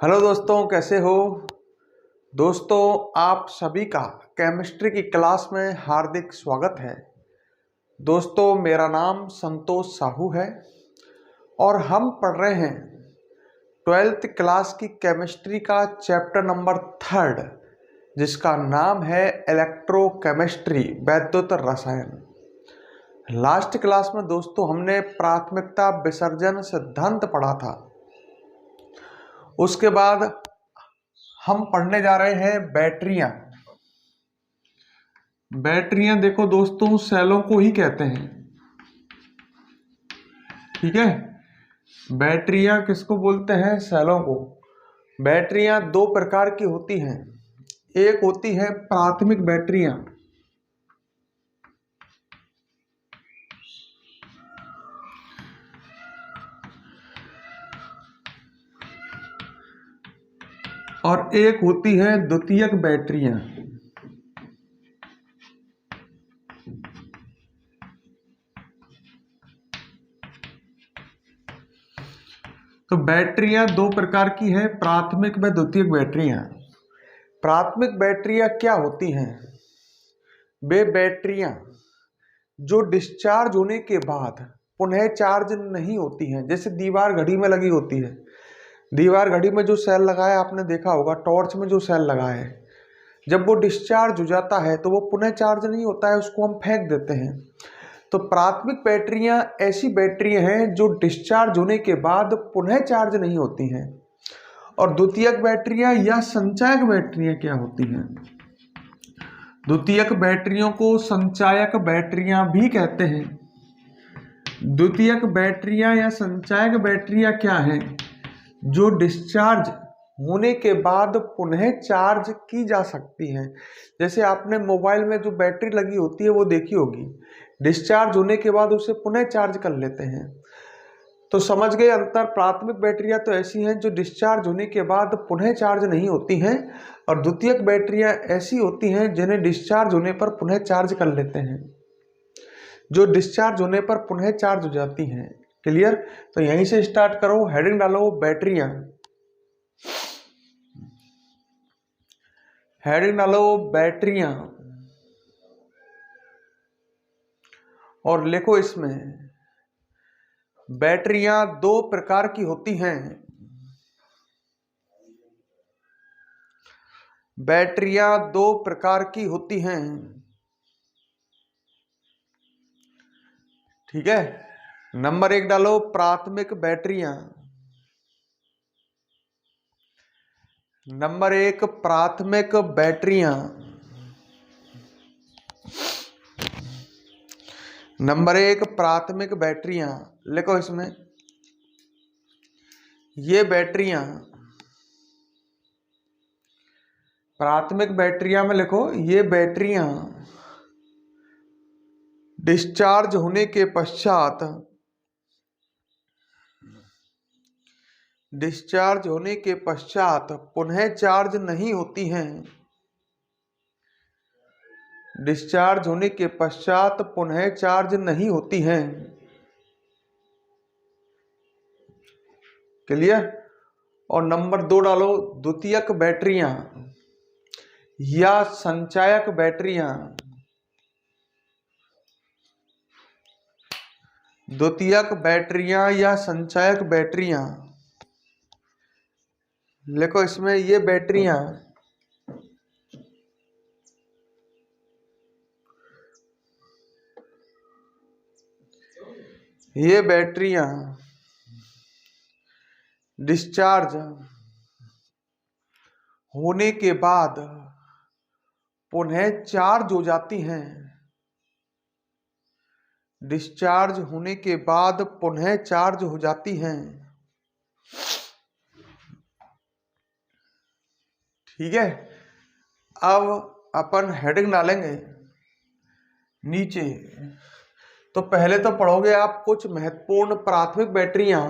Hello दोस्तों, कैसे हो। दोस्तों, आप सभी का केमिस्ट्री की क्लास में हार्दिक स्वागत है। दोस्तों, मेरा नाम संतोष साहू है और हम पढ़ रहे हैं 12th क्लास की केमिस्ट्री का चैप्टर नंबर 3 जिसका नाम है इलेक्ट्रोकेमिस्ट्री, वैद्युत रसायन। लास्ट क्लास में दोस्तों हमने प्राथमिकता विसर्जन सिद्धांत पढ़ा था। उसके बाद हम पढ़ने जा रहे हैं बैटरियां। बैटरियां देखो दोस्तों, सेलों को ही कहते हैं। ठीक है, बैटरियां किसको बोलते हैं? सेलों को। बैटरियां दो प्रकार की होती हैं। एक होती है प्राथमिक बैटरियां, और एक होती है द्वितीयक बैटरियां। तो बैटरियां दो प्रकार की है, प्राथमिक व द्वितीयक बैटरियां। प्राथमिक बैटरियां क्या होती हैं? वे बैटरियां जो डिस्चार्ज होने के बाद पुनः चार्ज नहीं होती हैं, जैसे दीवार घड़ी में लगी होती है। दीवार घड़ी में जो सेल लगा है आपने देखा होगा, टॉर्च में जो सेल लगा है, जब वो डिस्चार्ज हो जाता है तो वो पुनः चार्ज नहीं होता है, उसको हम फेंक देते हैं। तो प्राथमिक बैटरियां ऐसी बैटरियां हैं जो डिस्चार्ज होने के बाद पुनः चार्ज नहीं होती हैं। और द्वितीयक बैटरियां या संचायक बैटरियां क्या होती हैं? द्वितीयक बैटरियों को संचायक बैटरियां भी कहते हैं। द्वितीयक बैटरियां या संचायक बैटरियां क्या हैं? जो डिस्चार्ज होने के बाद पुनः चार्ज की जा सकती हैं। जैसे आपने मोबाइल में जो बैटरी लगी होती है वो देखी होगी, डिस्चार्ज होने के बाद उसे पुनः चार्ज कर लेते हैं। तो समझ गए अंतर। प्राथमिक बैटरियां तो ऐसी हैं जो डिस्चार्ज होने के बाद पुनः चार्ज नहीं होती हैं, और द्वितीयक बैटरियां ऐसी होती हैं जिन्हें डिस्चार्ज होने पर पुनः चार्ज कर लेते हैं, जो डिस्चार्ज होने पर पुनः चार्ज हो जाती हैं। क्लियर? तो यहीं से स्टार्ट करो, हेडिंग डालो बैटरियां। हेडिंग डालो बैटरियां और लिखो इसमें बैटरियां दो प्रकार की होती हैं। बैटरियां दो प्रकार की होती हैं। ठीक है, नंबर 1 डालो प्राथमिक बैटरियां। नंबर 1 प्राथमिक बैटरियां। नंबर 1 प्राथमिक बैटरियां। लिखो इसमें ये बैटरियां, प्राथमिक बैटरियां में लिखो ये बैटरियां डिस्चार्ज होने के पश्चात पुनः चार्ज नहीं होती हैं। डिस्चार्ज होने के पश्चात पुनः चार्ज नहीं होती हैं। क्लियर? और नंबर 2 डालो द्वितीयक बैटरियां या संचायक बैटरियां। द्वितीयक बैटरियां या संचायक बैटरियां। लिखो इसमें ये बैटरियां डिस्चार्ज होने के बाद पुनः चार्ज हो जाती हैं। डिस्चार्ज होने के बाद पुनः चार्ज हो जाती हैं। ठीक है, अब अपन हेडिंग डालेंगे नीचे। तो पहले तो पढ़ोगे आप कुछ महत्वपूर्ण प्राथमिक बैटरियां,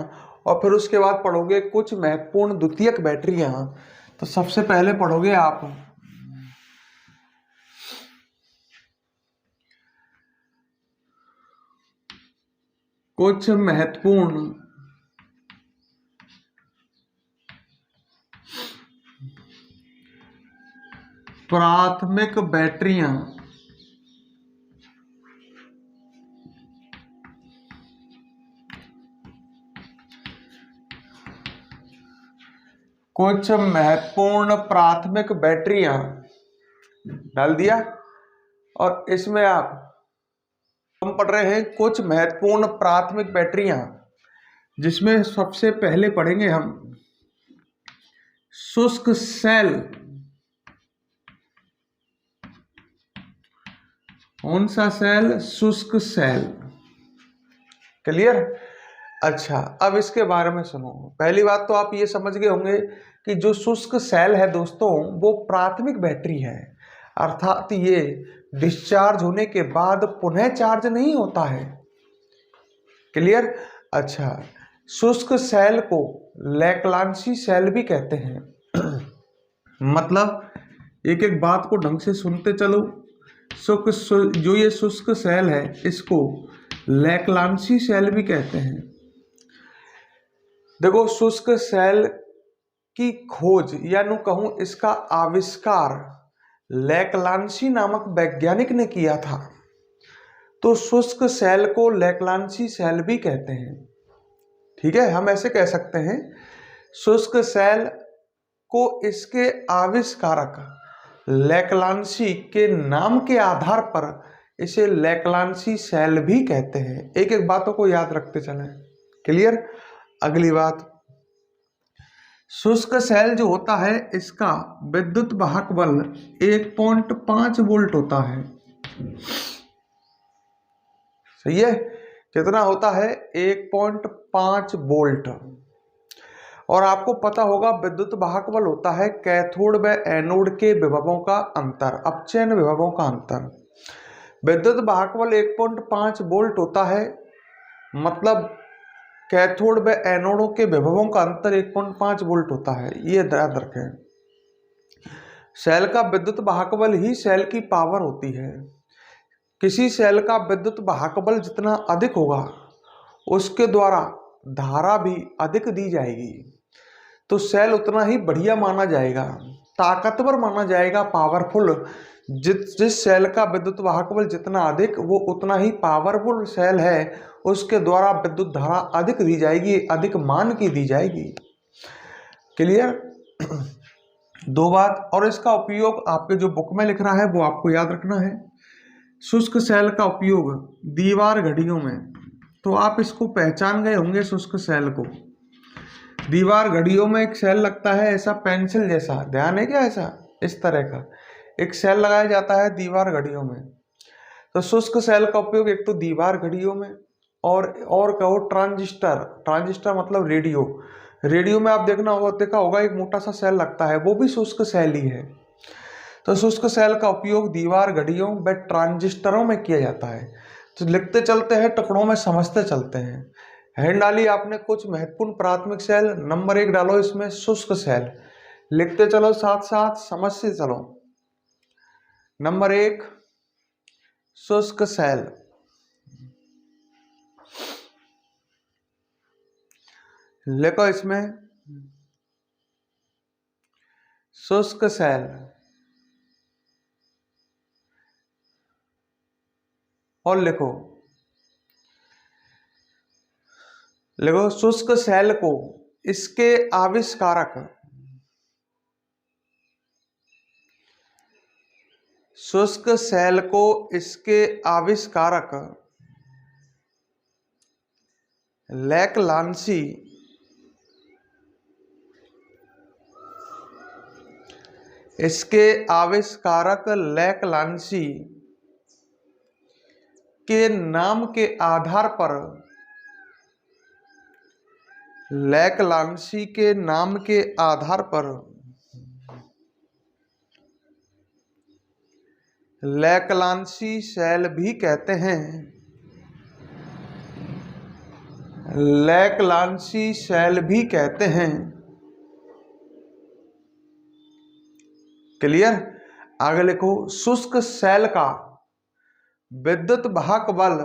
और फिर उसके बाद पढ़ोगे कुछ महत्वपूर्ण द्वितीयक बैटरियां। तो सबसे पहले पढ़ोगे आप कुछ महत्वपूर्ण प्राथमिक बैटरियां कुछ महत्वपूर्ण प्राथमिक बैटरियां डाल दिया। और इसमें आप हम पढ़ रहे हैं कुछ महत्वपूर्ण प्राथमिक बैटरियां, जिसमें सबसे पहले पढ़ेंगे हम शुष्क सेल। कौन सा सेल? शुष्क सेल। क्लियर? अच्छा, अब इसके बारे में सुनो। पहली बात तो आप ये समझ गए होंगे कि जो शुष्क सेल है दोस्तों, वो प्राथमिक बैटरी है, अर्थात ये डिस्चार्ज होने के बाद पुनः चार्ज नहीं होता है। क्लियर? अच्छा, शुष्क सेल को लैक्लांसी सेल भी कहते हैं। मतलब एक एक बात को ढंग से सुनते चलो। जो ये शुष्क सेल है, इसको लैक्लांसी सेल भी कहते हैं। देखो, शुष्क सेल की खोज या नु कहूं इसका आविष्कार लैक्लांसी नामक वैज्ञानिक ने किया था, तो शुष्क सेल को लैक्लांसी सेल भी कहते हैं। ठीक है, हम ऐसे कह सकते हैं, शुष्क सेल को इसके आविष्कारक लैक्लांसी के नाम के आधार पर इसे लैक्लांसी सेल भी कहते हैं। एक एक बातों को याद रखते चलें। क्लियर? अगली बात, शुष्क सेल जो होता है, इसका विद्युत वाहक बल 1.5 वोल्ट होता है। सही है? कितना होता है? 1.5 वोल्ट। और आपको पता होगा विद्युत वाहक बल होता है कैथोड व एनोड के विभवों का अंतर, अपचयन विभवों का अंतर। विद्युत वाहक बल 1.5 वोल्ट होता है, मतलब कैथोड व एनोडों के विभवों का अंतर 1.5 वोल्ट होता है। ये याद रखें। सेल का विद्युत वाहक बल ही सेल की पावर होती है। किसी सेल का विद्युत वाहक बल जितना अधिक होगा, उसके द्वारा धारा भी अधिक दी जाएगी, तो सेल उतना ही बढ़िया माना जाएगा, ताकतवर माना जाएगा, पावरफुल। जिस सेल का विद्युत वाहक बल जितना अधिक, वो उतना ही पावरफुल सेल है, उसके द्वारा विद्युत धारा अधिक दी जाएगी, अधिक मान की दी जाएगी। क्लियर? दो बात और, इसका उपयोग आपके जो बुक में लिख रहा है वो आपको याद रखना है। शुष्क सेल का उपयोग दीवार घड़ियों में, तो आप इसको पहचान गए होंगे शुष्क सेल को। दीवार घड़ियों में एक सेल लगता है ऐसा पेंसिल जैसा, ध्यान है क्या? ऐसा इस तरह का एक सेल लगाया जाता है दीवार घड़ियों में। तो शुष्क सेल का उपयोग एक तो दीवार घड़ियों में, और कहो ट्रांजिस्टर। ट्रांजिस्टर मतलब रेडियो। रेडियो में आप देखा होगा एक मोटा सा सेल लगता है, वो भी शुष्क सेल ही है। तो शुष्क सेल का उपयोग दीवार घड़ियों व ट्रांजिस्टरों में किया जाता है। तो लिखते चलते हैं, टुकड़ों में समझते चलते हैं। हेड डाली आपने कुछ महत्वपूर्ण प्राथमिक सेल, नंबर 1 डालो इसमें शुष्क सेल। लिखते चलो, साथ साथ समझते चलो। नंबर 1 शुष्क सेल। लिखो इसमें शुष्क सेल, और लिखो शुष्क सेल को इसके आविष्कारक, शुष्क सेल को इसके आविष्कारक लैक्लांसी के नाम के आधार पर, लैक्लांसी के नाम के आधार पर लैक्लांसी सेल भी कहते हैं। लैक्लांसी सेल भी कहते हैं। क्लियर? आगे लिखो, शुष्क सेल का विद्युत वाहक बल,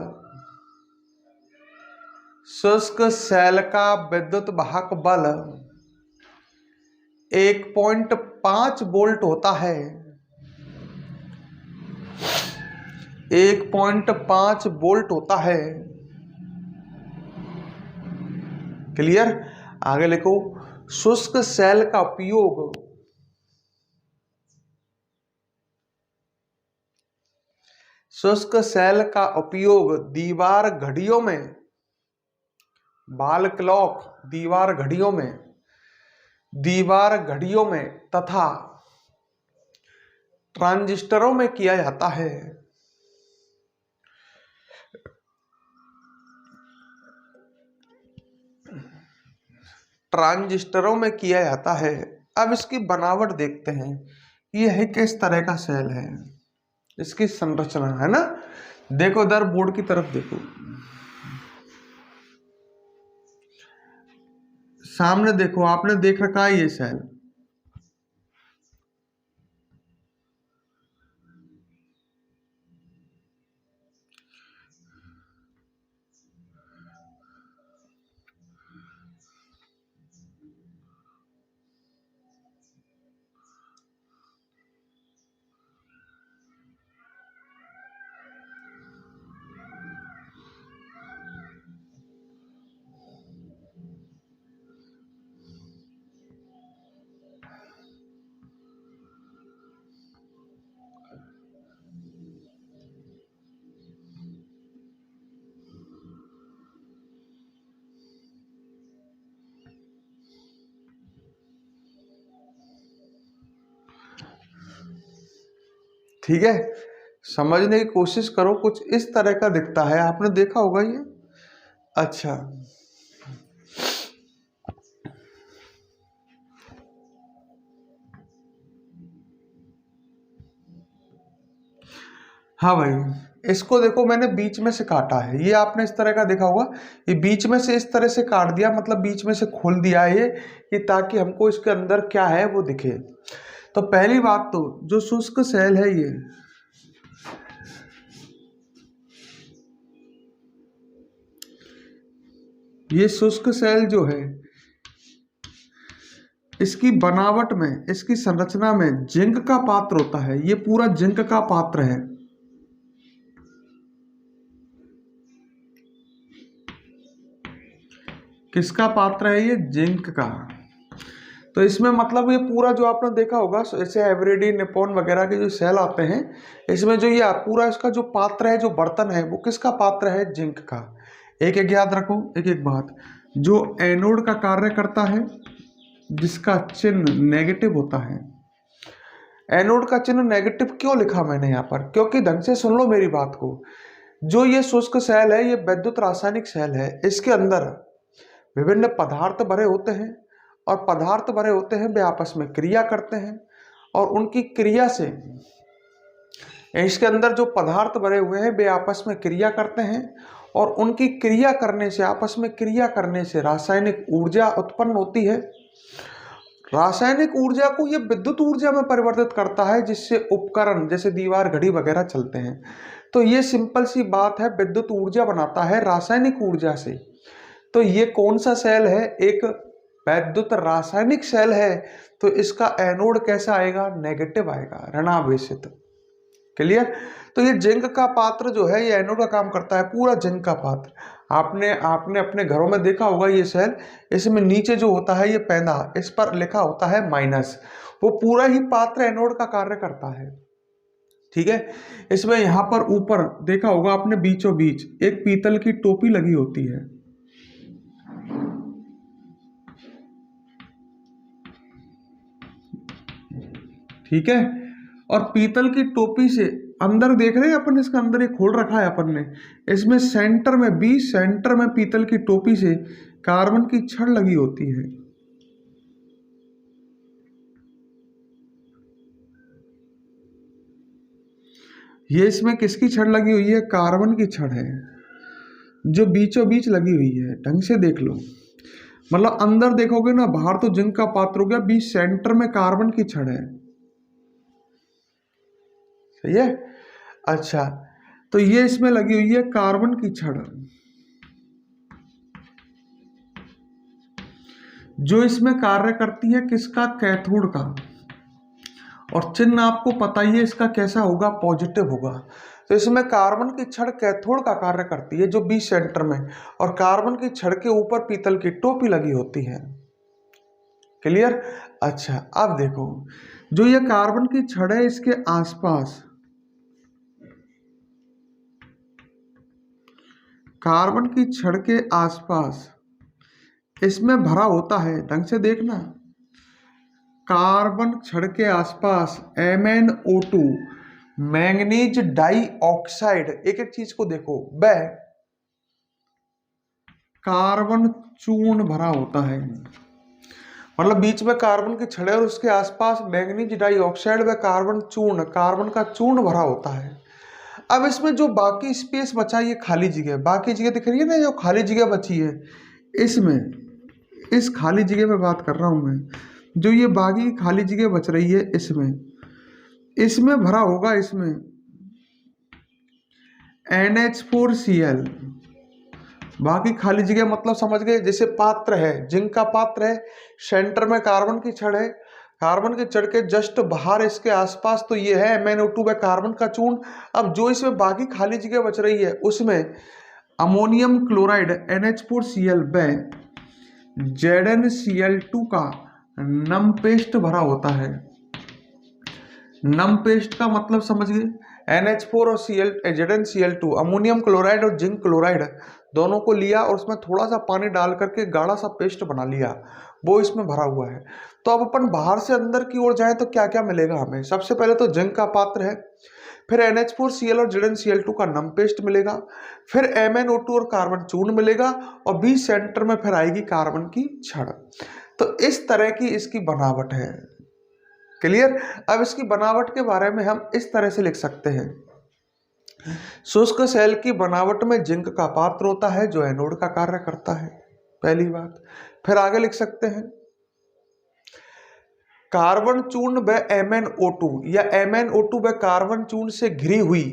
शुष्क सेल का विद्युत वाहक बल 1.5 वोल्ट होता है। 1.5 वोल्ट होता है। क्लियर। आगे लिखो, शुष्क सेल का उपयोग दीवार घड़ियों में, वॉल क्लॉक दीवार घड़ियों में तथा ट्रांजिस्टरों में किया जाता है। अब इसकी बनावट देखते हैं, यह किस तरह का सेल है, इसकी संरचना है ना। देखो इधर बोर्ड की तरफ देखो, सामने देखो, आपने देख रखा है ये सेल। ठीक है, समझने की कोशिश करो, कुछ इस तरह का दिखता है, आपने देखा होगा ये। अच्छा, हाँ भाई, इसको देखो मैंने बीच में से काटा है, ये आपने इस तरह का देखा होगा, ये बीच में से इस तरह से काट दिया, मतलब बीच में से खोल दिया है ये, कि ताकि हमको इसके अंदर क्या है वो दिखे। तो पहली बात तो जो शुष्क सेल है ये शुष्क सेल जो है, इसकी बनावट में, इसकी संरचना में जिंक का पात्र होता है। ये पूरा जिंक का पात्र है। किसका पात्र है ये? जिंक का। तो इसमें मतलब ये पूरा जो आपने देखा होगा, जैसे एवरेडी, निप्पॉन वगैरह के जो सेल आते हैं, इसमें जो ये पूरा इसका जो पात्र है, जो बर्तन है, वो किसका पात्र है? जिंक का। एक एक याद रखो, एक एक बात। जो एनोड का कार्य करता है, जिसका चिन्ह नेगेटिव होता है। एनोड का चिन्ह नेगेटिव क्यों लिखा मैंने यहाँ पर? क्योंकि ढंग से सुन लो मेरी बात को। जो ये शुष्क सेल है, ये विद्युत रासायनिक सेल है। इसके अंदर विभिन्न पदार्थ भरे होते हैं, और पदार्थ भरे होते हैं वे आपस में क्रिया करते हैं, और उनकी क्रिया से, इसके अंदर जो पदार्थ भरे हुए हैं वे आपस में क्रिया करते हैं, और उनकी क्रिया करने से, आपस में क्रिया करने से रासायनिक ऊर्जा उत्पन्न होती है। रासायनिक ऊर्जा को ये विद्युत ऊर्जा में परिवर्तित करता है, जिससे उपकरण जैसे दीवार घड़ी वगैरह चलते हैं। तो ये सिंपल सी बात है, विद्युत ऊर्जा बनाता है रासायनिक ऊर्जा से। तो ये कौन सा सेल है? एक विद्युत रासायनिक सेल है। तो इसका एनोड कैसा आएगा? नेगेटिव आएगा, ऋणावेशित। क्लियर? तो ये जिंक का पात्र जो है, ये एनोड का काम करता है, पूरा जिंक का पात्र। आपने अपने घरों में देखा होगा ये सेल, इसमें नीचे जो होता है ये पैदा, इस पर लिखा होता है माइनस। वो पूरा ही पात्र एनोड का कार्य करता है। ठीक है। इसमें यहां पर ऊपर देखा होगा आपने, बीचों बीच एक पीतल की टोपी लगी होती है। ठीक है। और पीतल की टोपी से अंदर देख रहे हैं अपन, इसका अंदर एक खोल रखा है अपन ने। इसमें सेंटर में, सेंटर में पीतल की टोपी से कार्बन की छड़ लगी होती है। ये इसमें किसकी छड़ लगी हुई है? कार्बन की छड़ है, जो बीचों बीच लगी हुई है। ढंग से देख लो, मतलब अंदर देखोगे ना, बाहर तो जिंक का पात्र हो गया, बीच सेंटर में कार्बन की छड़ है। सही है। अच्छा, तो ये इसमें लगी हुई है कार्बन की छड़, जो इसमें कार्य करती है किसका? कैथोड का। और चिन्ह आपको पता ही है इसका कैसा होगा? पॉजिटिव होगा। तो इसमें कार्बन की छड़ कैथोड का कार्य करती है जो बीच सेंटर में, और कार्बन की छड़ के ऊपर पीतल की टोपी लगी होती है। क्लियर? अच्छा, अब देखो, जो ये कार्बन की छड़ है इसके आसपास कार्बन की छड़ के आसपास इसमें भरा होता है, ढंग से देखना, कार्बन छड़ के आसपास MnO2 मैंगनीज डाइऑक्साइड, एक एक चीज को देखो, वह कार्बन चूर्ण भरा होता है। मतलब बीच में कार्बन की छड़े और उसके आसपास मैंगनीज डाइऑक्साइड व कार्बन चूर्ण, कार्बन का चूर्ण भरा होता है। अब इसमें जो बाकी स्पेस बचा, ये खाली जगह, बाकी जगह दिख रही है ना, जो खाली जगह बची है, इसमें इस खाली जगह में बात कर रहा हूं मैं, जो ये बाकी खाली जगह बच रही है इसमें भरा होगा, इसमें NH4Cl। बाकी खाली जगह मतलब समझ गए, जैसे पात्र है, जिंक का पात्र है, सेंटर में कार्बन की छड़ है, कार्बन की छड़ के जस्ट बाहर इसके आसपास तो ये है MnO2 व कार्बन का चूर्ण। अब जो इसमें बाकी खाली जगह बच रही है उसमें अमोनियम क्लोराइड NH4Cl व ZnCl2 का नम पेस्ट भरा होता है। नम पेस्ट का मतलब समझ गए, NH4 और ZnCl2, अमोनियम क्लोराइड और जिंक क्लोराइड दोनों को लिया और उसमें थोड़ा सा पानी डाल करके गाढ़ा सा पेस्ट बना लिया, वो इसमें भरा हुआ है। तो अब अपन बाहर से अंदर की ओर जाए तो क्या क्या मिलेगा हमें? सबसे पहले तो जिंक का पात्र है, फिर NH4Cl और ZnCl2 का नम पेस्ट मिलेगा, फिर MnO2 और कार्बन चूर्ण मिलेगा, और बीच सेंटर में फिर आएगी कार्बन की छड़। तो इस तरह की इसकी बनावट है। क्लियर? अब इसकी बनावट के बारे में हम इस तरह से लिख सकते हैं, शुष्क सेल की बनावट में जिंक का पात्र होता है जो एनोड का कार्य करता है, पहली बात। फिर आगे लिख सकते हैं, कार्बन चूर्ण व MnO2 या MnO2 व कार्बन चूर्ण से घिरी हुई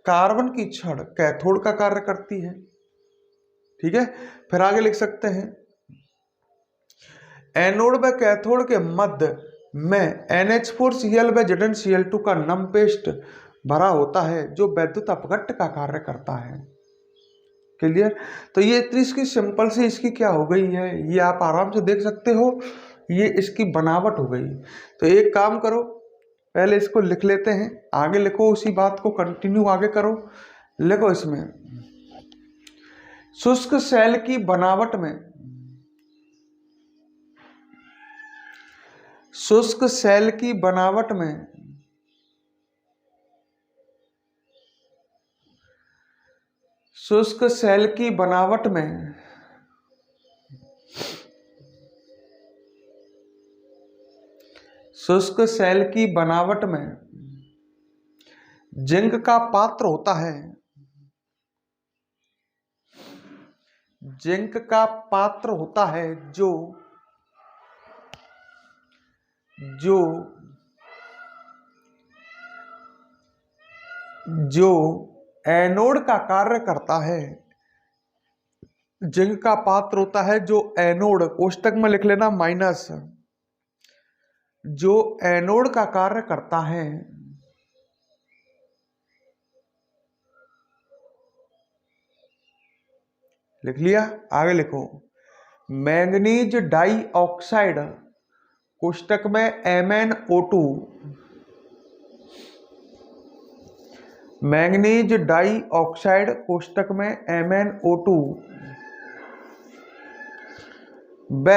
कार्बन की छड़ कैथोड का कार्य करती है। ठीक है, फिर आगे लिख सकते हैं, एनोड व कैथोड के मध्य में NH4Cl व ZnCl2 का नम पेस्ट भरा होता है जो वैद्युत अपघट्ट का कार्य करता है। क्लियर? तो ये इतनी इसकी सिंपल सी इसकी क्या हो गई है, ये आप आराम से देख सकते हो, ये इसकी बनावट हो गई। तो एक काम करो, पहले इसको लिख लेते हैं, आगे लिखो, उसी बात को कंटिन्यू आगे करो। लिखो इसमें, शुष्क सेल की बनावट में, शुष्क सेल की बनावट में शुष्क सेल की बनावट में शुष्क सेल की बनावट में जिंक का पात्र होता है, जिंक का पात्र होता है जो एनोड का कार्य करता है। जिंक का पात्र होता है जो एनोड, कोष्टक में लिख लेना माइनस, जो एनोड का कार्य करता है। लिख लिया? आगे लिखो, मैंगनीज डाइऑक्साइड, कोष्टक में MnO2, मैंगनीज डाइऑक्साइड कोष्टक में MnO2 व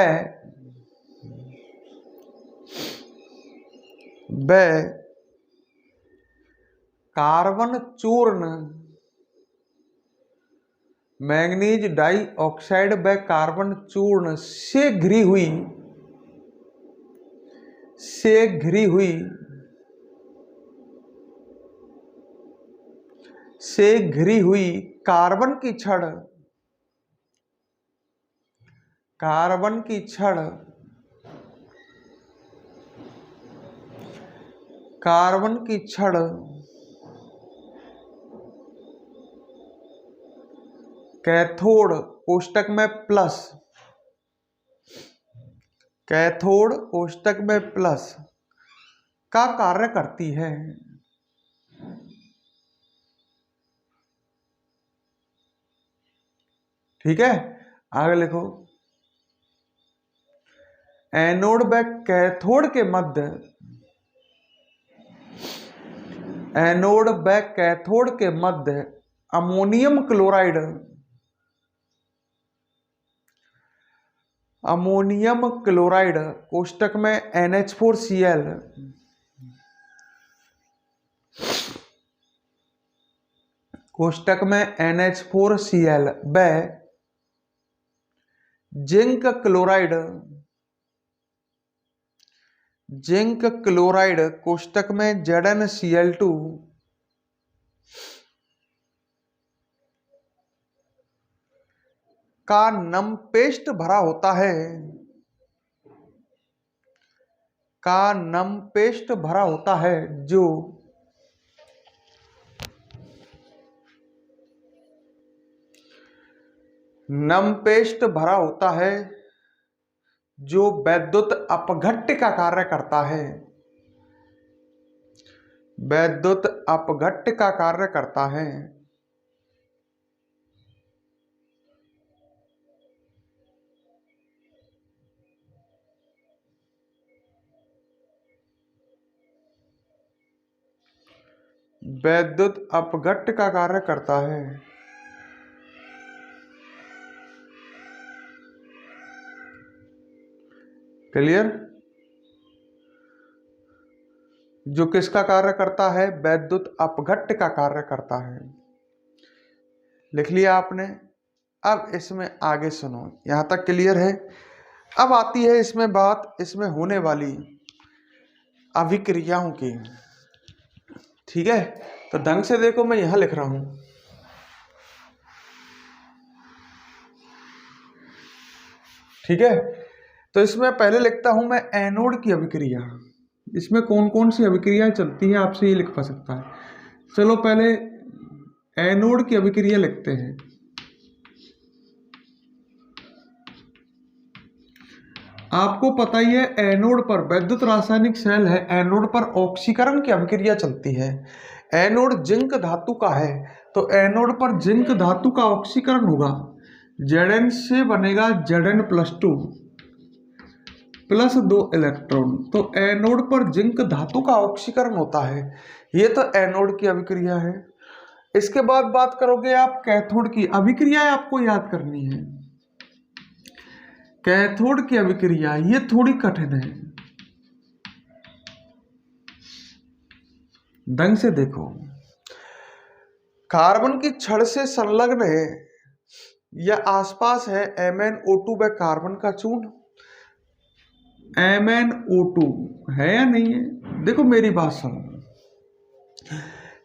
कार्बन चूर्ण, मैंगनीज डाइऑक्साइड व कार्बन चूर्ण से घिरी हुई कार्बन की छड़, कैथोड कोष्टक में प्लस, कैथोड कोष्टक में प्लस का कार्य करती है। ठीक है, आगे लिखो। एनोड व कैथोड के मध्य, एनोड व कैथोड के मध्य अमोनियम क्लोराइड, अमोनियम क्लोराइड कोष्टक में NH4Cl, कोष्टक में NH4Cl व जिंक क्लोराइड, जिंक क्लोराइड कोष्टक में ZnCl2 का नम पेस्ट भरा होता है, का नम पेस्ट भरा होता है, जो नम पेस्ट भरा होता है जो वैद्युत अपघट्य का कार्य करता है, वैद्युत अपघट्य का कार्य करता है। वैद्युत अपघट्य का कार्य करता है। क्लियर? जो किसका कार्य करता है? वैद्युत अपघट्य का कार्य करता है। लिख लिया आपने। अब इसमें आगे सुनो, यहां तक क्लियर है। अब आती है इसमें बात, इसमें होने वाली अभिक्रियाओं की। ठीक है, तो ढंग से देखो, मैं यहां लिख रहा हूं। ठीक है, तो इसमें पहले लिखता हूं मैं एनोड की अभिक्रिया। इसमें कौन कौन सी अभिक्रियाएं चलती हैं आपसे ये लिख पा सकता है। चलो पहले एनोड की अभिक्रिया लिखते हैं। आपको पता ही है एनोड पर वैद्युत रासायनिक सेल है, एनोड पर ऑक्सीकरण की अभिक्रिया चलती है। एनोड जिंक धातु का है तो एनोड पर जिंक धातु का ऑक्सीकरण होगा। Zn से बनेगा Zn+2 प्लस 2 इलेक्ट्रॉन, तो एनोड पर जिंक धातु का ऑक्सीकरण होता है। ये तो एनोड की अभिक्रिया है। इसके बाद बात करोगे आप कैथोड की। अभिक्रिया आपको याद करनी है। कैथोड की अभिक्रिया ये थोड़ी कठिन है, ढंग से देखो। कार्बन की छड़ से संलग्न है या आसपास है MnO2 व कार्बन का चूर्ण। MnO2 है या नहीं है? देखो मेरी बात सुनो।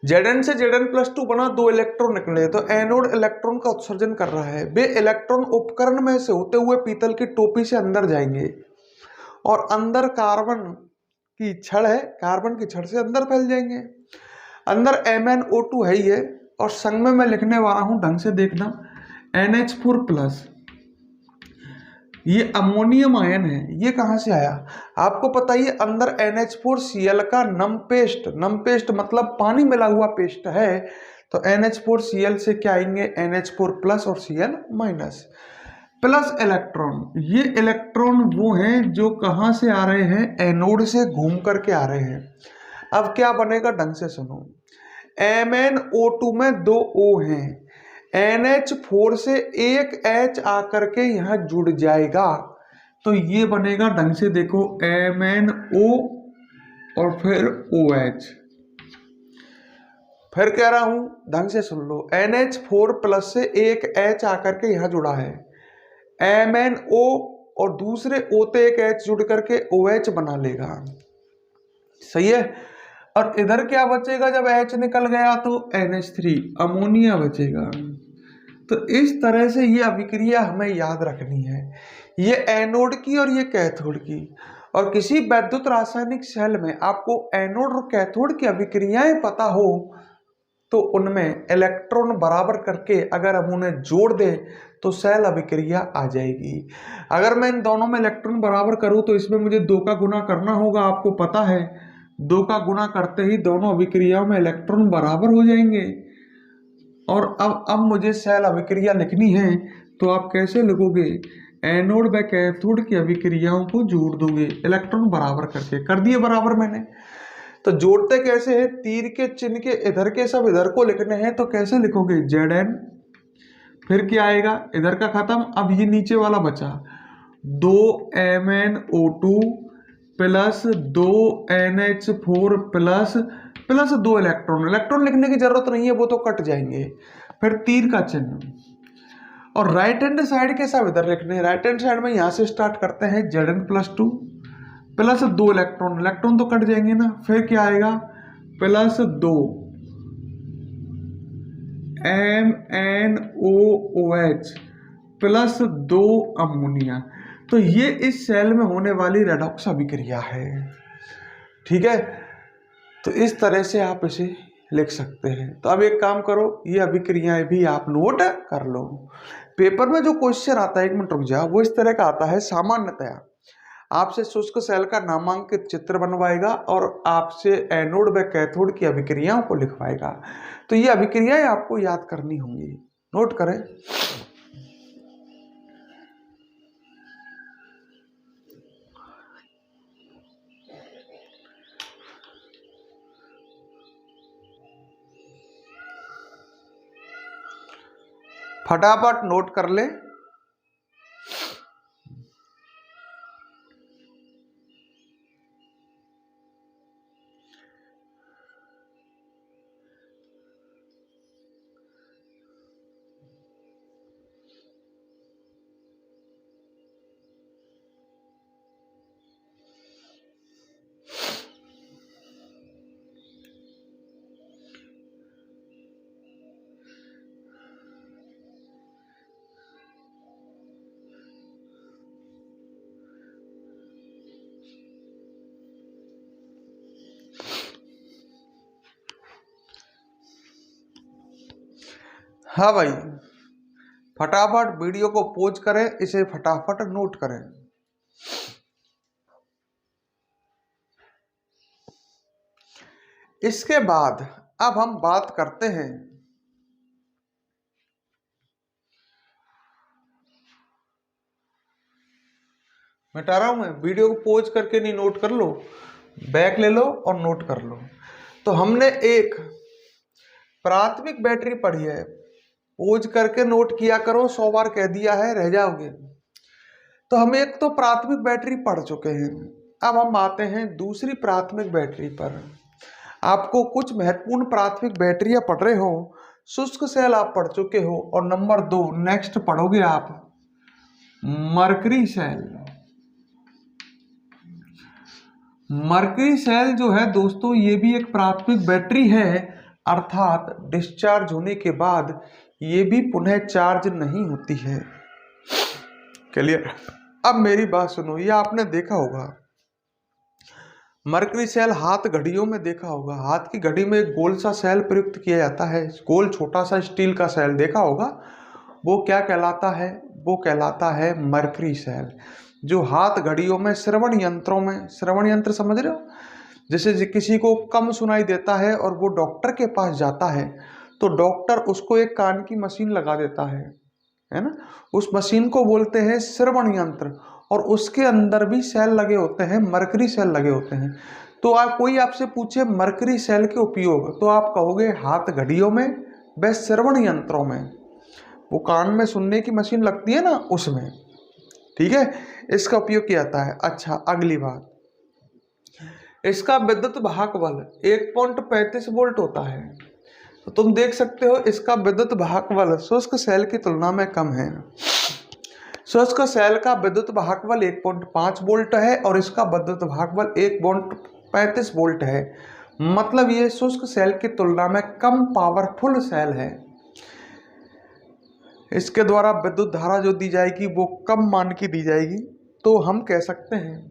Zn से Zn+2 बना, 2 इलेक्ट्रॉन निकले, तो एनोड इलेक्ट्रॉन का उत्सर्जन कर रहा है। वे इलेक्ट्रॉन उपकरण में से होते हुए पीतल की टोपी से अंदर जाएंगे और अंदर कार्बन की छड़ है, कार्बन की छड़ से अंदर फैल जाएंगे। अंदर MnO2 है ही है, और संग में मैं लिखने वाला हूं, ढंग से देखना, NH4+। ये अमोनियम आयन है। ये कहां से आया? आपको पता ही है, अंदर NH4Cl का नम पेस्ट मतलब पानी मिला हुआ पेस्ट है, तो NH4Cl से क्या आएंगे? NH4+ और Cl- प्लस इलेक्ट्रॉन। ये इलेक्ट्रॉन वो हैं जो कहां से आ रहे हैं? एनोड से घूम करके आ रहे हैं। अब क्या बनेगा, ढंग से सुनो। MnO2 में 2 O हैं, NH4 से एक H आकर के यहां जुड़ जाएगा, तो ये बनेगा, ढंग से देखो, MnO और फिर OH। फिर कह रहा हूं, ढंग से सुन लो। NH4+ से एक H आकर के यहां जुड़ा है, MnO और दूसरे O से एक H जुड़ करके OH बना लेगा। सही है। और इधर क्या बचेगा? जब H निकल गया तो NH3 अमोनिया बचेगा। तो इस तरह से ये अभिक्रिया हमें याद रखनी है, ये एनोड की और ये कैथोड की। और किसी वैद्युत रासायनिक सेल में आपको एनोड और कैथोड की अभिक्रियाएं पता हो तो उनमें इलेक्ट्रॉन बराबर करके अगर हम उन्हें जोड़ दें तो सेल अभिक्रिया आ जाएगी। अगर मैं इन दोनों में इलेक्ट्रॉन बराबर करूं तो इसमें मुझे 2 का गुना करना होगा, आपको पता है। 2 का गुना करते ही दोनों अभिक्रियाओं में इलेक्ट्रॉन बराबर हो जाएंगे। और अब मुझे सेल अभिक्रिया लिखनी है, तो आप कैसे लिखोगे, एनोड व कैथोड की अभिक्रियाओं को जोड़ दोगे इलेक्ट्रॉन बराबर करके। कर दिए बराबर मैंने। तो जोड़ते कैसे है, तीर के चिन्ह के इधर के सब इधर को लिखने हैं, तो कैसे लिखोगे, Zn, फिर क्या आएगा, इधर का खत्म, अब ये नीचे वाला बचा, 2MnO2 plus 2NH4 plus 2 electron. Electron लिखने की जरूरत नहीं है, वो तो कट जाएंगे। फिर तीर का चिन्ह, और राइट हैंड साइड के सब इधर लिखने हैं। राइट हैंड साइड में यहां से स्टार्ट करते हैं, Zn+2 प्लस 2 इलेक्ट्रॉन, इलेक्ट्रॉन तो कट जाएंगे ना। फिर क्या आएगा, प्लस 2 MnOOH प्लस 2 अमोनिया। तो ये इस सेल में होने वाली रेडॉक्स अभिक्रिया है। ठीक है, तो इस तरह से आप इसे लिख सकते हैं। तो अब एक काम करो, ये अभिक्रियाएं भी आप नोट कर लो। पेपर में जो क्वेश्चन आता है, एक मिनट रुक जाओ, वो इस तरह का आता है। सामान्यतया आपसे शुष्क सेल का नामांकित चित्र बनवाएगा और आपसे एनोड व कैथोड की अभिक्रियाओं को लिखवाएगा। तो ये अभिक्रियाएं आपको याद करनी होंगी, नोट करें। फटाफट नोट कर ले। हाँ भाई, फटाफट वीडियो को पॉज करें, इसे फटाफट नोट करें। इसके बाद अब हम बात करते हैं मिटा रहा हूं मैं, वीडियो को पॉज करके नहीं, नोट कर लो, बैक ले लो और नोट कर लो। तो हमने एक प्राथमिक बैटरी पढ़ी है, पॉज करके नोट किया करो, 100 बार कह दिया है, रह जाओगे। तो हम एक तो प्राथमिक बैटरी पढ़ चुके हैं। अब हम आते हैं दूसरी प्राथमिक बैटरी पर। आपको कुछ महत्वपूर्ण प्राथमिक बैटरियां पढ़ रहे हो, शुष्क सेल आप पढ़ चुके हो, और नंबर 2 नेक्स्ट पढ़ोगे आप मरकरी सेल। मरकरी सेल जो है दोस्तों, ये भी एक प्राथमिक बैटरी है, अर्थात डिस्चार्ज होने के बाद ये भी पुनः चार्ज नहीं होती है। क्लियर? अब मेरी बात सुनो, ये आपने देखा होगा मरकरी सेल, हाथ घड़ियों में देखा होगा, हाथ की घड़ी में एक गोल सा सेल प्रयुक्त किया जाता है, गोल छोटा सा स्टील का सेल देखा होगा। वो क्या कहलाता है, वो कहलाता है मरकरी सेल, जो हाथ घड़ियों में श्रवण यंत्रों में, श्रवण यंत्र समझ रहे हो, जैसे किसी को कम सुनाई देता है और वो डॉक्टर के पास जाता है, तो डॉक्टर उसको एक कान की मशीन लगा देता है ना, उस मशीन को बोलते हैं श्रवण यंत्र, और उसके अंदर भी सेल लगे होते हैं, मरकरी सेल लगे होते हैं। तो कोई आपसे पूछे मरकरी सेल के उपयोग, तो आप कहोगे हाथ घड़ियों में व श्रवण यंत्रों में, वो कान में सुनने की मशीन लगती है ना, उसमें। ठीक है, इसका उपयोग किया जाता है। अच्छा, अगली बात, इसका विद्युत वाहक बल 1.35 वोल्ट होता है। तो तुम देख सकते हो इसका विद्युत वाहक बल शुष्क सेल की तुलना में कम है। शुष्क सेल का विद्युत वाहक बल 1.5 वोल्ट है और इसका विद्युत वाहक बल 1.35 वोल्ट है। मतलब ये शुष्क सेल की तुलना में कम पावरफुल सेल है। इसके द्वारा विद्युत धारा जो दी जाएगी वो कम मान की दी जाएगी। तो हम कह सकते हैं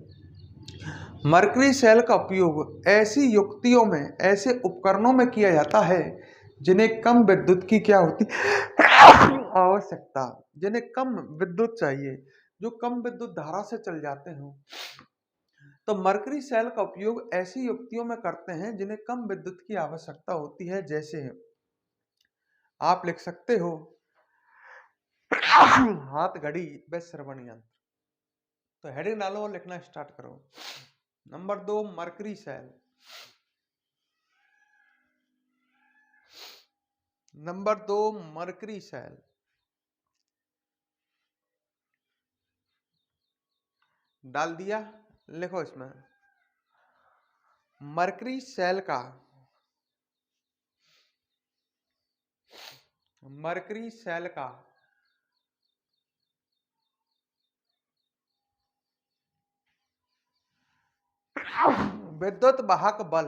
मरकरी सेल का उपयोग ऐसी युक्तियों में, ऐसे उपकरणों में किया जाता है जिन्हें कम विद्युत की क्या होती आवश्यकता, जिन्हें कम विद्युत चाहिए, जो कम विद्युत धारा से चल जाते हो। तो मरकरी सेल का उपयोग ऐसी युक्तियों में करते हैं जिन्हें कम विद्युत की आवश्यकता होती है। जैसे आप लिख सकते हो हाथ घड़ी व श्रवण यंत्र। तो हेडिंग डालो और लिखना स्टार्ट करो। Number 2 mercury cell. Number 2 mercury cell. डाल दिया, लिखो इसमें मरकरी सेल का, मरकरी सेल का विद्युत वाहक बल,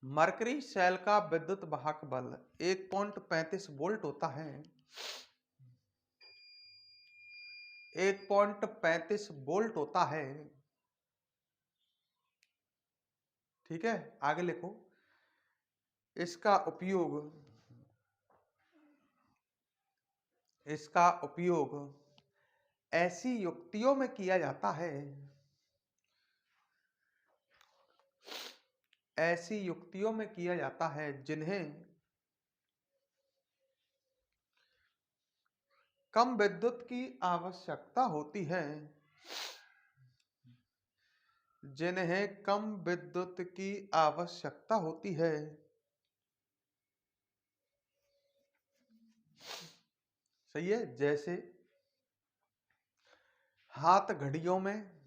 मरकरी सेल का विद्युत वाहक बल 1.35 वोल्ट होता है। 1.35 वोल्ट होता है। ठीक है, आगे लिखो। इसका उपयोग ऐसी युक्तियों में किया जाता है, ऐसी युक्तियों में किया जाता है जिन्हें कम विद्युत की आवश्यकता होती है, जिन्हें कम विद्युत की आवश्यकता होती है। सही है। जैसे हाथ घड़ियों में,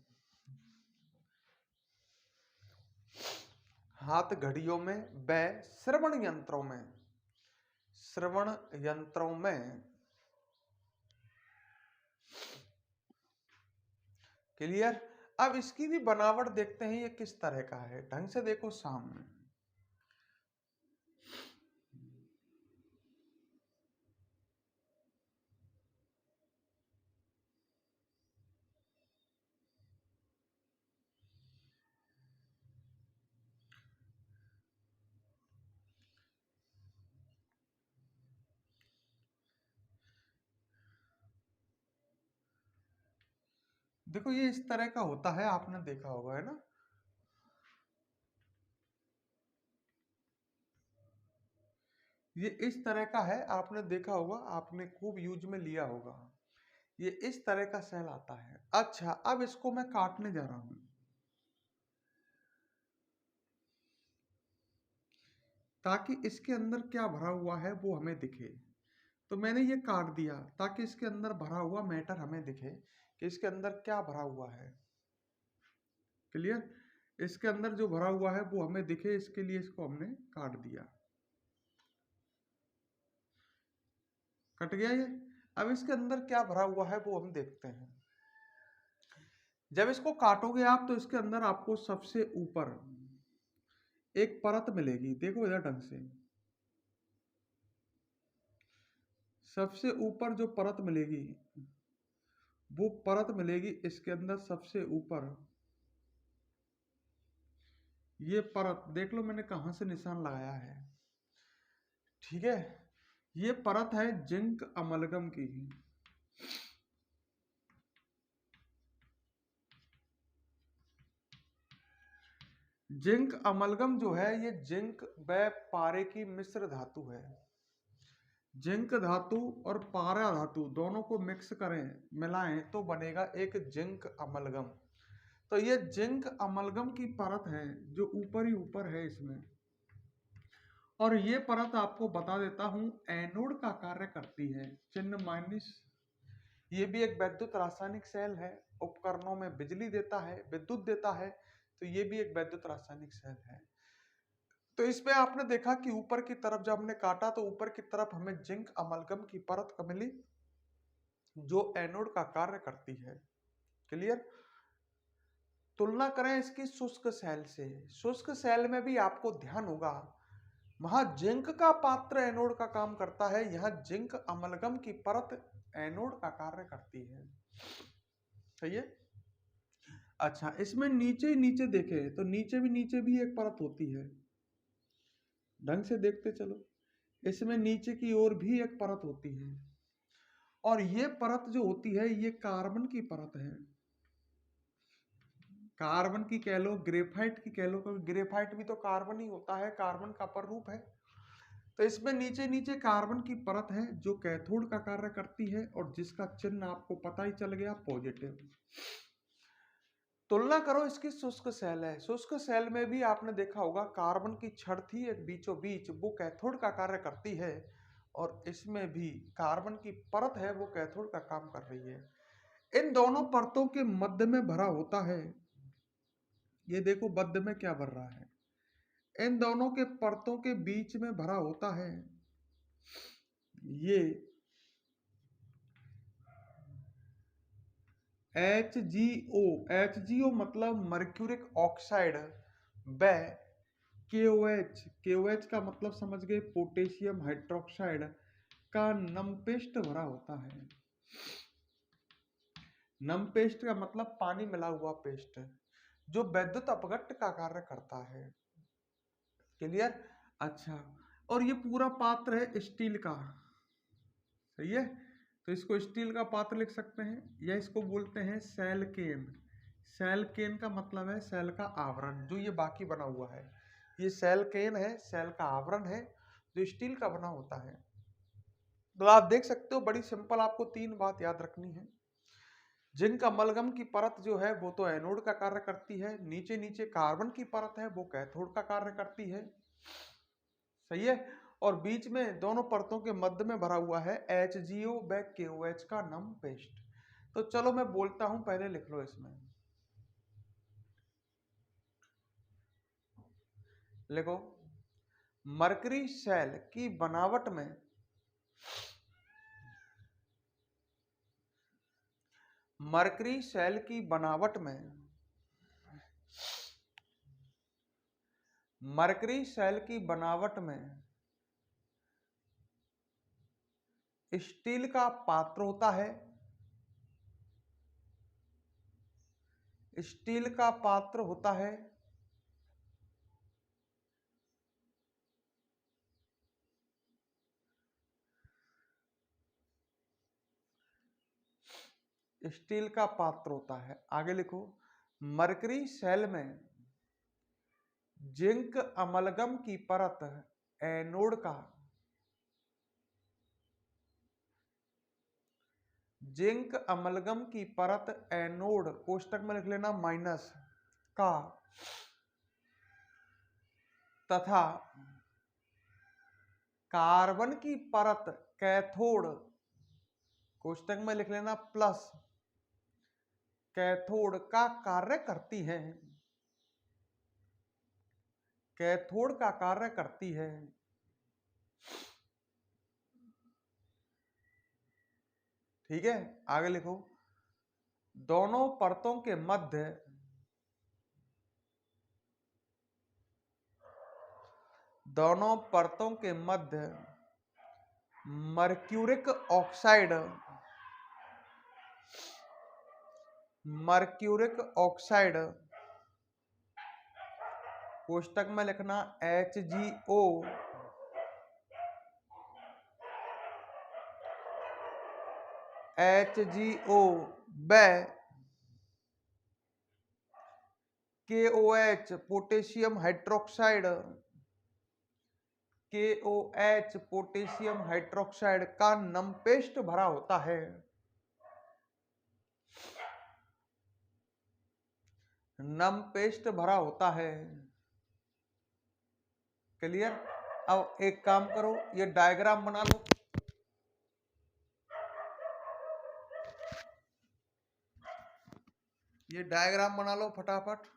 हाथ घड़ियों में व श्रवण यंत्रों में, श्रवण यंत्रों में। क्लियर। अब इसकी भी बनावट देखते हैं ये किस तरह का है, ढंग से देखो सामने। देखो ये इस तरह का होता है, आपने देखा होगा, है ना। ये इस तरह का है, आपने देखा होगा, आपने खूब यूज में लिया होगा। ये इस तरह का सेल आता है। अच्छा, अब इसको मैं काटने जा रहा हूं ताकि इसके अंदर क्या भरा हुआ है वो हमें दिखे। तो मैंने ये काट दिया ताकि इसके अंदर भरा हुआ मैटर हमें दिखे कि इसके अंदर क्या भरा हुआ है। क्लियर। इसके अंदर जो भरा हुआ है वो हमें दिखे, इसके लिए इसको हमने काट दिया। कट गया ये। अब इसके अंदर क्या भरा हुआ है वो हम देखते हैं। जब इसको काटोगे आप तो इसके अंदर आपको सबसे ऊपर एक परत मिलेगी। देखो इधर ढंग से, सबसे ऊपर जो परत मिलेगी वो परत मिलेगी इसके अंदर सबसे ऊपर। ये परत देख लो मैंने कहां से निशान लगाया है। ठीक है, ये परत है जिंक अमलगम की। जिंक अमलगम जो है ये जिंक व पारे की मिश्र धातु है। जिंक धातु और पारा धातु दोनों को मिक्स करें, मिलाएं तो बनेगा एक जिंक अमलगम। तो ये जिंक अमलगम की परत है जो ऊपर ही ऊपर है इसमें। और ये परत आपको बता देता हूं एनोड का कार्य करती है, चिन्ह माइनस। ये भी एक वैद्युत रासायनिक सेल है, उपकरणों में बिजली देता है, विद्युत देता है। तो ये भी एक वैद्युत रासायनिक सेल है। तो इसमें आपने देखा कि ऊपर की तरफ जब हमने काटा तो ऊपर की तरफ हमें जिंक अमलगम की परत मिली जो एनोड का कार्य करती है। क्लियर। तुलना करें इसकी शुष्क सेल से। शुष्क सेल में भी आपको ध्यान होगा वहां जिंक का पात्र एनोड का काम करता है, यहां जिंक अमलगम की परत एनोड का कार्य करती है। सही है। अच्छा, इसमें नीचे नीचे देखे तो नीचे भी एक परत होती है। ढंग से देखते चलो, इसमें नीचे की ओर भी एक परत होती है। और ये परत जो होती है ये कार्बन की परत है। कार्बन की कह लो, ग्रेफाइट की कह लो, क्योंकि ग्रेफाइट भी तो कार्बन ही होता है, कार्बन का पर रूप है। तो इसमें नीचे नीचे कार्बन की परत है जो कैथोड का कार्य करती है और जिसका चिन्ह आपको पता ही चल गया, पॉजिटिव। तुलना करो इसकी शुष्क सेल है। शुष्क सेल में भी आपने देखा होगा कार्बन की छड़ थी एक बीचों बीच, वो कैथोड का कार्य करती है और इसमें भी कार्बन की परत है वो कैथोड का काम कर रही है। इन दोनों परतों के मध्य में भरा होता है, ये देखो मध्य में क्या भर रहा है, इन दोनों के परतों के बीच में भरा होता है ये HgO। HgO मतलब मर्क्यूरिक ऑक्साइड व KOH का मतलब समझ गए पोटेशियम हाइड्रोक्साइड का नमपेस्ट भरा होता है। नमपेस्ट का मतलब पानी मिला हुआ पेस्ट, जो विद्युत अपघट्ट का कार्य करता है। क्लियर? अच्छा, और ये पूरा पात्र है स्टील का, सही है, तो इसको स्टील का पात्र लिख सकते हैं, या इसको बोलते हैं सेल केन। सेल केन का मतलब है सेल का आवरण, जो ये बाकी बना हुआ है ये सेल केन है, सेल का आवरण है जो स्टील का बना होता है। तो आप देख सकते हो बड़ी सिंपल, आपको 3 बात याद रखनी है। जिंक अमलगम की परत जो है वो तो एनोड का कार्य करती है, नीचे नीचे कार्बन की परत है वो कैथोड का कार्य करती है, सही है, और बीच में दोनों परतों के मध्य में भरा हुआ है HgO व KOH का नम पेस्ट। तो चलो मैं बोलता हूं, पहले लिख लो इसमें, लिखो मरकरी सेल की बनावट में मरकरी सेल की बनावट में मरकरी सेल की बनावट में स्टील का पात्र होता है, स्टील का पात्र होता है, स्टील का पात्र होता है। आगे लिखो मरकरी सेल में जिंक अमलगम की परत एनोड का जिंक अमलगम की परत एनोड कोष्टक में लिख लेना माइनस का तथा कार्बन की परत कैथोड कोष्टक में लिख लेना प्लस कैथोड का कार्य करती है, कैथोड का कार्य करती है। ठीक है, आगे लिखो दोनों परतों के मध्य दोनों परतों के मध्य मर्क्यूरिक ऑक्साइड कोष्टक में लिखना HgO व KOH पोटेशियम हाइड्रोक्साइड का नमपेस्ट भरा होता है। नमपेस्ट भरा होता है। क्लियर? अब एक काम करो, ये डायग्राम बना लो, ये डायग्राम बना लो फटाफट।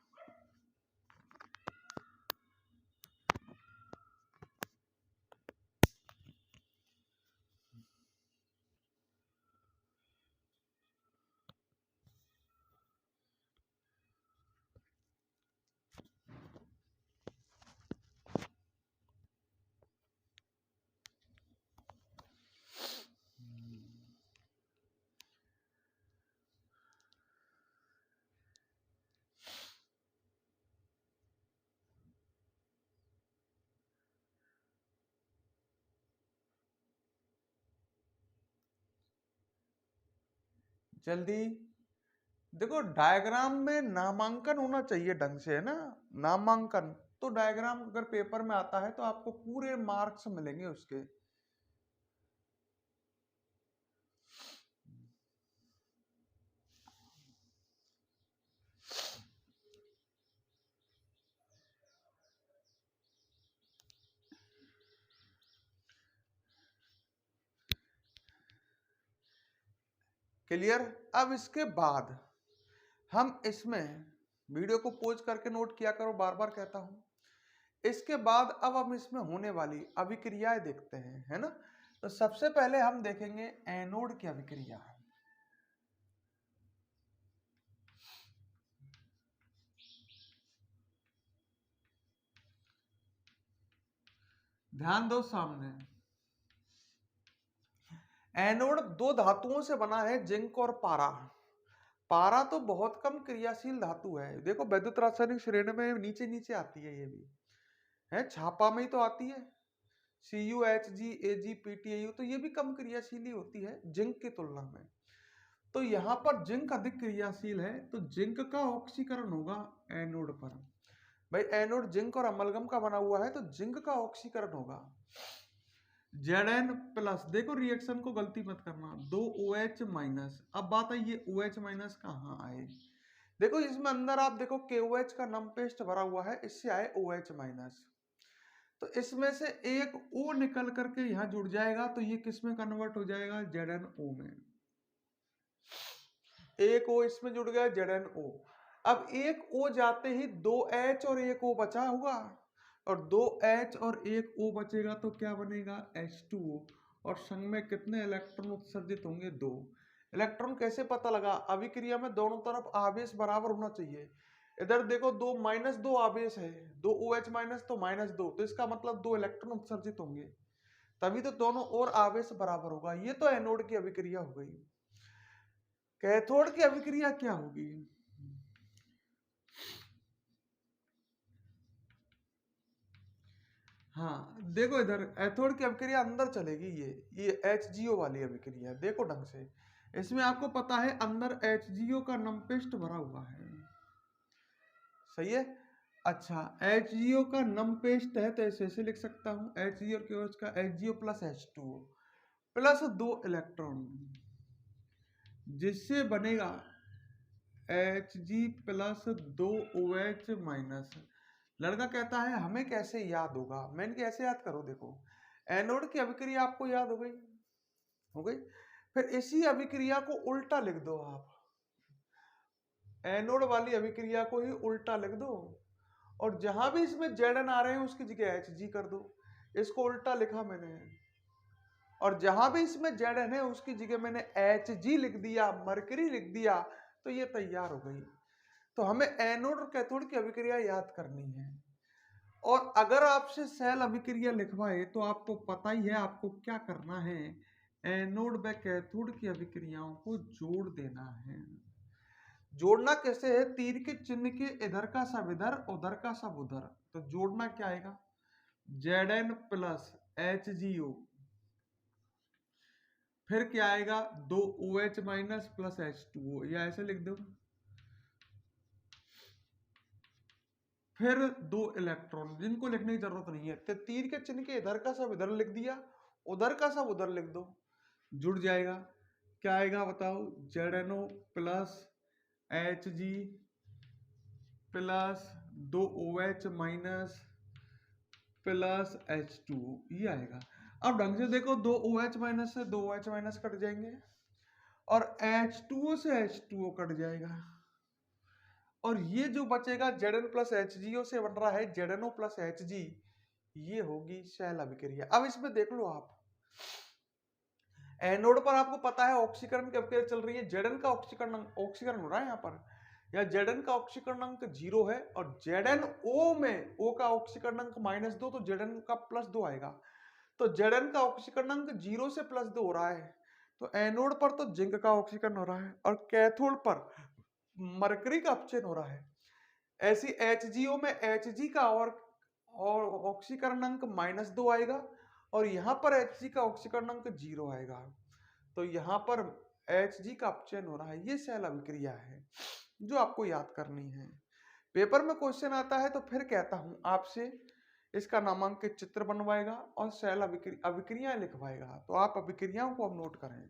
जल्दी देखो, डायग्राम में नामांकन होना चाहिए ढंग से, है ना, नामांकन। तो डायग्राम अगर पेपर में आता है तो आपको पूरे मार्क्स मिलेंगे उसके। क्लियर। अब इसके बाद हम इसमें वीडियो को पॉज करके नोट किया करो, बार बार कहता हूं। इसके बाद अब हम इसमें होने वाली अभिक्रियाएं देखते हैं, है ना। तो सबसे पहले हम देखेंगे एनोड की अभिक्रिया। ध्यान दो सामने। एनोड दो धातुओं से बना है, जिंक और पारा। पारा तो बहुत कम क्रियाशील धातु है, देखो वैद्युत रासायनिक श्रेणी में नीचे नीचे आती है, ये भी है छापा में ही तो आती है। CuHg Ag PtAu, तो ये भी कम क्रियाशील ही होती है जिंक की तुलना में। तो यहाँ पर जिंक अधिक क्रियाशील है, तो जिंक का ऑक्सीकरण होगा एनोड पर। भाई एनोड जिंक और अमलगम का बना हुआ है, तो जिंक का ऑक्सीकरण होगा Zn प्लस। देखो रिएक्शन को गलती मत करना, 2OH माइनस। अब बात है ये OH माइनस कहाँ आए। देखो इसमें अंदर आप देखो KOH का नम पेस्ट भरा हुआ है, इससे आए OH माइनस। तो इसमें से एक O निकल करके यहां जुड़ जाएगा, तो ये किस में कन्वर्ट हो जाएगा, ZnO में। एक O इसमें जुड़ गया ZnO। अब एक O जाते ही 2H और एक O बचा होगा, और 2H और एक O बचेगा तो क्या बनेगा, H2O। और संग में कितने इलेक्ट्रॉन उत्सर्जित होंगे, 2। इलेक्ट्रॉन कैसे पता लगा, अभिक्रिया में दोनों तरफ आवेश बराबर होना चाहिए। इधर देखो 2 आवेश है, 2OH माइनस तो -2, तो इसका मतलब 2 इलेक्ट्रॉन उत्सर्जित होंगे, तभी तो दोनों ओर आवेश बराबर होगा। ये तो एनोड की अभिक्रिया हो गई। कैथोड की अभिक्रिया क्या होगी, हाँ देखो इधर एथोड की अभिक्रिया अंदर चलेगी, ये HGO वाली अभिक्रिया। देखो ढंग से, इसमें आपको पता है अंदर HGO का नमपेस्ट भरा हुआ है, सही है। अच्छा HGO का नम पेस्ट है, तो ऐसे लिख सकता हूं HGO और KOH का HGO plus H2O plus 2 electron, जिससे बनेगा Hg प्लस 2OH माइनस। लड़का कहता है हमें कैसे याद होगा, मैंने कैसे याद करो, देखो एनोड की अभिक्रिया आपको याद हो गई। फिर इसी अभिक्रिया को उल्टा लिख दो आप, एनोड वाली अभिक्रिया को ही उल्टा लिख दो, और जहां भी इसमें Zn आ रहे हैं उसकी जगह Hg कर दो। इसको उल्टा लिखा मैंने, और जहां भी इसमें Zn है उसकी जगह मैंने Hg लिख दिया, मरकरी लिख दिया, तो ये तैयार हो गई। तो हमें एनोड और कैथोड की अभिक्रिया याद करनी है। और अगर आपसे सेल अभिक्रिया लिखवाए तो आपको पता ही है आपको क्या करना है, एनोड व कैथोड की अभिक्रियाओं को जोड़ देना है। जोड़ना कैसे है, तीर के चिन्ह के इधर का सब इधर, उधर का सब उधर। तो जोड़ना क्या आएगा, Zn प्लस HGO, फिर क्या आएगा 2OH माइनस प्लस H2O, या ऐसे लिख दो, फिर 2 इलेक्ट्रॉन, जिनको लिखने की जरूरत नहीं है। तो तीर के चिन्ह के इधर का सब इधर लिख दिया, उधर का सब उधर लिख दो, जुड़ जाएगा। क्या आएगा बताओ, ZnO plus Hg plus 2OH minus plus H2O, ये आएगा। अब ढंग से देखो, 2OH माइनस से 2OH माइनस कट जाएंगे, और H2O से H2O कट जाएगा, और ये जो बचेगा Zn प्लस HGO से बन रहा है ZnO प्लस Hg, ये होगी सेल अभिक्रिया। अब इसमें देख लो आप, एनोड पर आपको पता है ऑक्सीकरण की अभिक्रिया चल रही है, Zn का ऑक्सीकरण हो रहा है यहाँ पर, या Zn का ऑक्सीकरण अंक 0 है, और ZnO में O का ऑक्सीकरण अंक -2, तो Zn का +2 आएगा। तो Zn का ऑक्सीकरण अंक 0 से +2 हो रहा है, तो एनोड पर तो जिंक का ऑक्सीकरण हो रहा है, और कैथोड पर मरकरी का अपचयन हो रहा है। ऐसी HGO में Hg का और ऑक्सीकरण अंक -2 आएगा, और यहां पर Hg का ऑक्सीकरण अंक 0 आएगा, तो यहां पर Hg का अपचयन हो रहा है। ये सेल अभिक्रिया है जो आपको याद करनी है। पेपर में क्वेश्चन आता है तो फिर कहता हूं आपसे इसका नामांकित चित्र बनवाएगा और सेल अभिक्रियाएं लिखवाएगा। तो आप अभिक्रियाओं को अब नोट करें।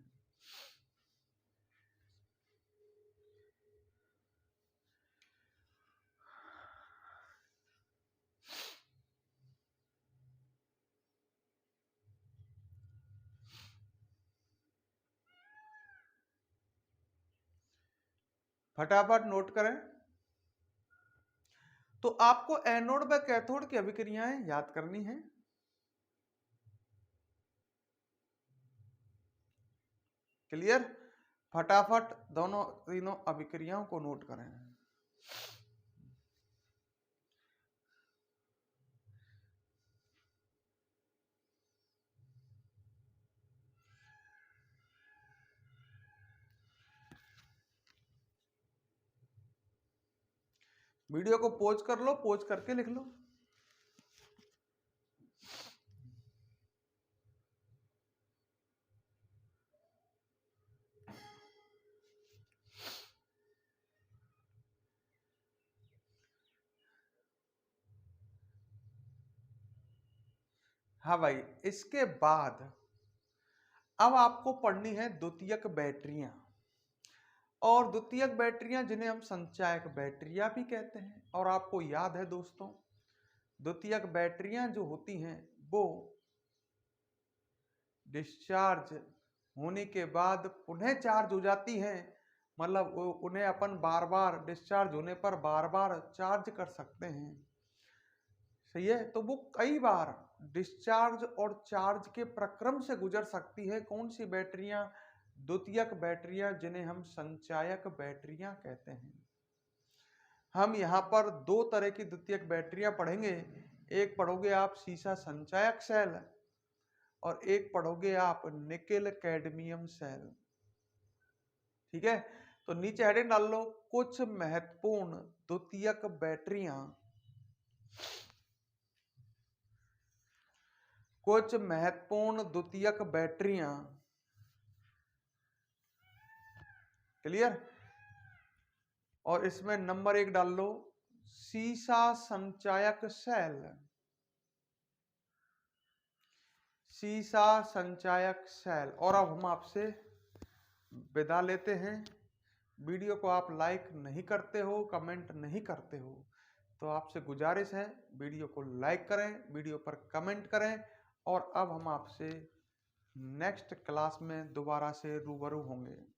फटाफट नोट करें। तो आपको एनोड व कैथोड की अभिक्रियाएं याद करनी है। क्लियर? फटाफट दोनों तीनों अभिक्रियाओं को नोट करें। वीडियो को पॉज कर लो, पॉज करके लिख लो। हाँ भाई, इसके बाद अब आपको पढ़नी है द्वितीयक बैटरियां। और द्वितीयक बैटरियां जिन्हें हम संचायक बैटरियां भी कहते हैं। और आपको याद है दोस्तों, द्वितीयक बैटरियां जो होती हैं वो डिस्चार्ज होने के बाद पुनः चार्ज हो जाती हैं। मतलब उन्हें अपन बार बार डिस्चार्ज होने पर बार बार चार्ज कर सकते हैं। सही है? तो वो कई बार डिस्चार्ज और चार्ज के प्रक्रम से गुजर सकती है। कौन सी बैटरियां? द्वितीयक बैटरियां जिन्हें हम संचायक बैटरियां कहते हैं। हम यहाँ पर दो तरह की द्वितीयक बैटरियां पढ़ेंगे। एक पढ़ोगे आप सीसा संचायक सेल और एक पढ़ोगे आप निकेल कैडमियम सेल। ठीक है? तो नीचे हेडिंग डाल लो, कुछ महत्वपूर्ण द्वितीयक बैटरियां। कुछ महत्वपूर्ण द्वितीयक बैटरियां। क्लियर? और इसमें नंबर 1 डाल लो, सीसा संचायक सेल। सीसा संचायक सेल। और अब हम आपसे विदा लेते हैं। वीडियो को आप लाइक नहीं करते हो, कमेंट नहीं करते हो, तो आपसे गुजारिश है वीडियो को लाइक करें, वीडियो पर कमेंट करें। और अब हम आपसे नेक्स्ट क्लास में दोबारा से रूबरू होंगे।